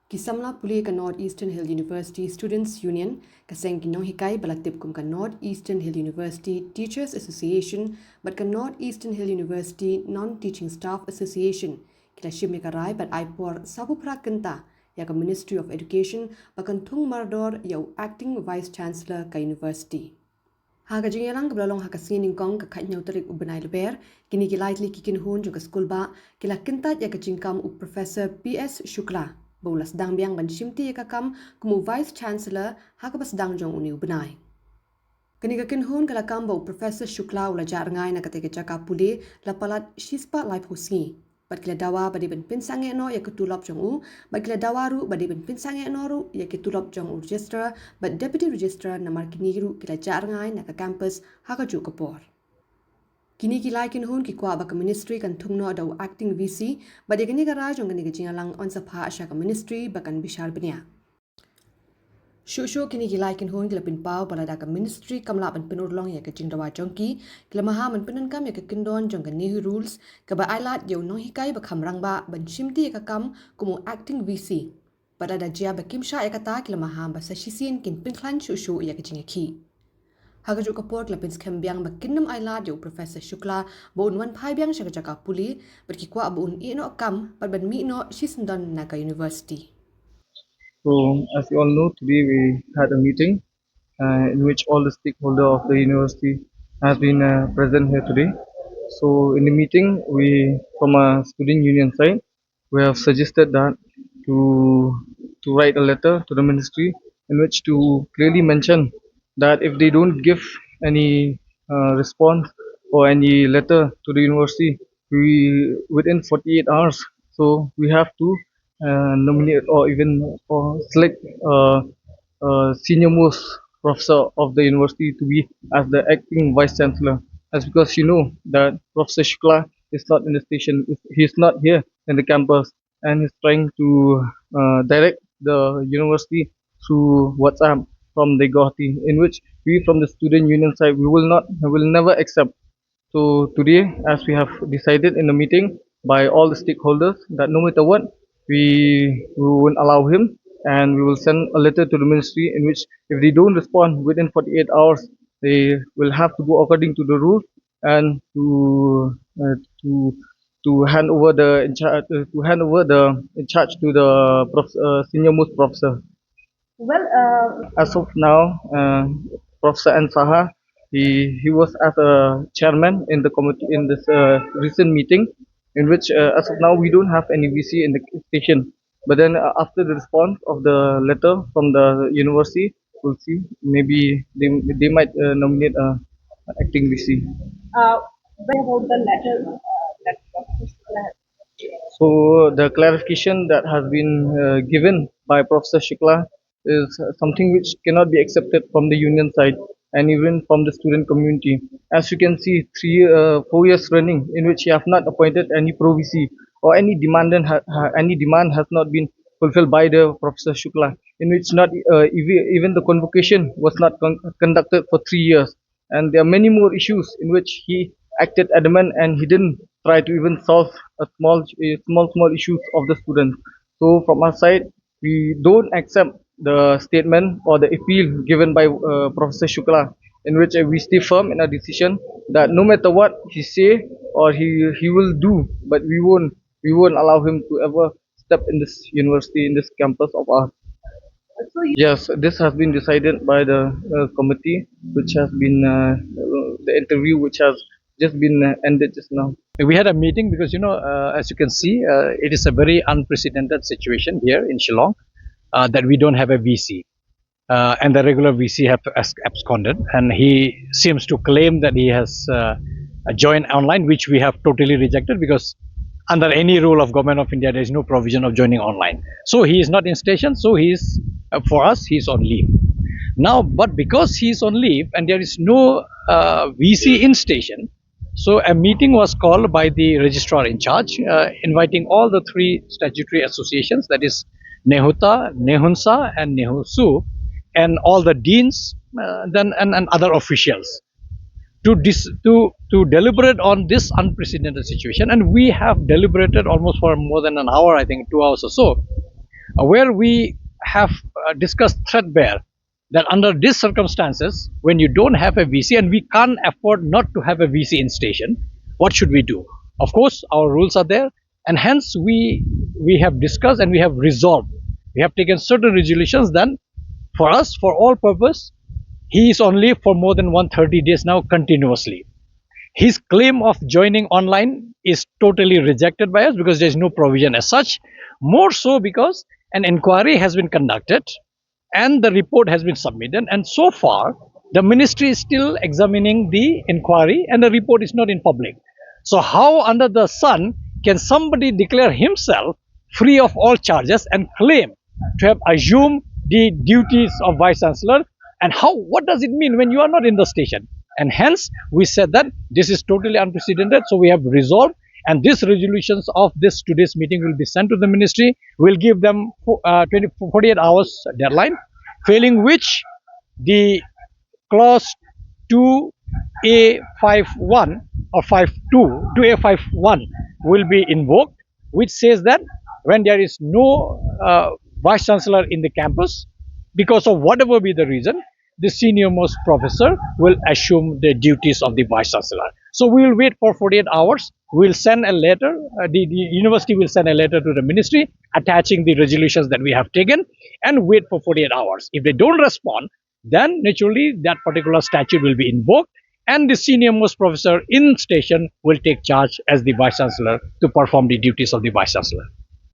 Ki samla pule ka North Eastern Hill University Students Union, ka seng ki nonghikai balatip kum ka North Eastern Hill University Teachers Association, but ka North Eastern Hill University Non-Teaching Staff Association, kila shim ka rai bat Aipor sabu pra kynta, ya ka Ministry of Education, bakan thung mardor ya Acting Vice Chancellor ka University. Haga jingialang kablalong haka Nyngkong ka tarik bnai Lber, kini lightly ki Kynhun juga skulbah, kila kyntait ya ka jingkam Professor Shukla. Baulas sdang biang ban shimti ya kam kumu Vice Chancellor haka sdang jong uni bnai. Kini ka Kynhun kala kam bau Professor Shukla ula jar ngai na kateke jaka pule la palat shispa life husngi. Bat kila dawa badi ben pinsange no ya ketulop jong u, bat kila dawaru badi ben pinsange no ru ya ketulop jong u Registrar, bat Deputy Registrar na markiniru kila jar ngai na ka campus haka ju kapor. Kini kilai Kynhun ki kwa baka ministry kan thungno daw acting VC, but kini ka rajong kini ka jingialang on sa pha asya ka ministry bakan bishar benya. Shushu kini kilai Kynhun kila pinpau pala da ka ministry kamla ban pinurlong ya ka jingdawa jongki, kila maha man pinankam ya ka kindon jong ka NEHU rules, ka ba ailat yaw nonghikai ba kamrang ba ban shimti ya ka kam kumu acting VC. Pada da jia ba kimsha ya kata kila maha ba sa shisin kin pinklan shushu ya ka jingaki. Hagajo kaport lapin skem biang makinnam ailat yo Professor Shukla baun wan phai biang shaka jaka puli berkikwa baun ino kam ban mi no shisndon naga university. So as you all know, today we had a meeting in which all the stakeholders of the university has been present here today. So in the meeting, we from a student union side, we have suggested that to write a letter to the ministry in which to clearly mention that if they don't give any response or any letter to the university within 48 hours, so we have to nominate or even or select senior most professor of the university to be as the acting vice chancellor. That's because you know that Professor Shukla is not in the station, he's not here in the campus, and he's trying to direct the university through WhatsApp from the Guwahati, in which we from the student union side we will never accept. So today, as we have decided in the meeting by all the stakeholders that no matter what, we won't allow him, and we will send a letter to the ministry in which if they don't respond within 48 hours, they will have to go according to the rules and uh, to to hand over the in charge to the senior most professor. Well, as of now, Professor Ansaha, he was as a chairman in the committee in this recent meeting, in which as of now we don't have any VC in the station. But then after the response of the letter from the university, we'll see. Maybe they might nominate a acting VC. What about the letter that Professor Shukla has? So the clarification that has been given by Professor Shukla is something which cannot be accepted from the union side and even from the student community. As you can see, 4 years running in which he have not appointed any pro VC or any demand has not been fulfilled by the Professor Shukla, in which not even the convocation was not conducted for 3 years, and there are many more issues in which he acted adamant and he didn't try to even solve small issues of the students. So from our side, we don't accept the statement or the appeal given by Professor Shukla, in which we stay firm in our decision that no matter what he say or he will do, but we won't allow him to ever step in this university, in this campus of ours. Yes, this has been decided by the committee, which has been the interview, which has just been ended just now. We had a meeting because, as you can see, it is a very unprecedented situation here in Shillong that we don't have a VC. And the regular VC have absconded, and he seems to claim that he has joined online, which we have totally rejected because under any rule of Government of India, there is no provision of joining online. So he is not in station, so he is, for us, he is on leave. Now, but because he is on leave and there is no VC in station, so a meeting was called by the registrar in charge, inviting all the three statutory associations, that is NEHUTA, NEHUNSA and NEHUSU, and all the deans and other officials to deliberate on this unprecedented situation. And we have deliberated almost for more than an hour, I think 2 hours or so. where we have discussed threadbare that under these circumstances, when you don't have a VC and we can't afford not to have a VC in station, what should we do? Of course, our rules are there, and hence we have discussed and we have resolved. We have taken certain resolutions. Then, for us, for all purpose, he is only for more than 130 days now continuously. His claim of joining online is totally rejected by us because there is no provision as such. More so because an inquiry has been conducted and the report has been submitted, and so far the ministry is still examining the inquiry and the report is not in public. So how under the sun can somebody declare himself free of all charges and claim to have assumed the duties of Vice Chancellor? And what does it mean when you are not in the station? And hence we said that this is totally unprecedented. So we have resolved, and these resolutions of this today's meeting will be sent to the ministry. We'll give them 48 hours deadline, failing which the clause 2A51 or 2A51 will be invoked, which says that when there is no Vice Chancellor in the campus, because of whatever be the reason, the senior most professor will assume the duties of the Vice Chancellor. So we will wait for 48 hours. We'll send a letter, the university will send a letter to the ministry attaching the resolutions that we have taken, and wait for 48 hours. If they don't respond, then naturally that particular statute will be invoked, and the senior most professor in station will take charge as the Vice Chancellor to perform the duties of the Vice Chancellor.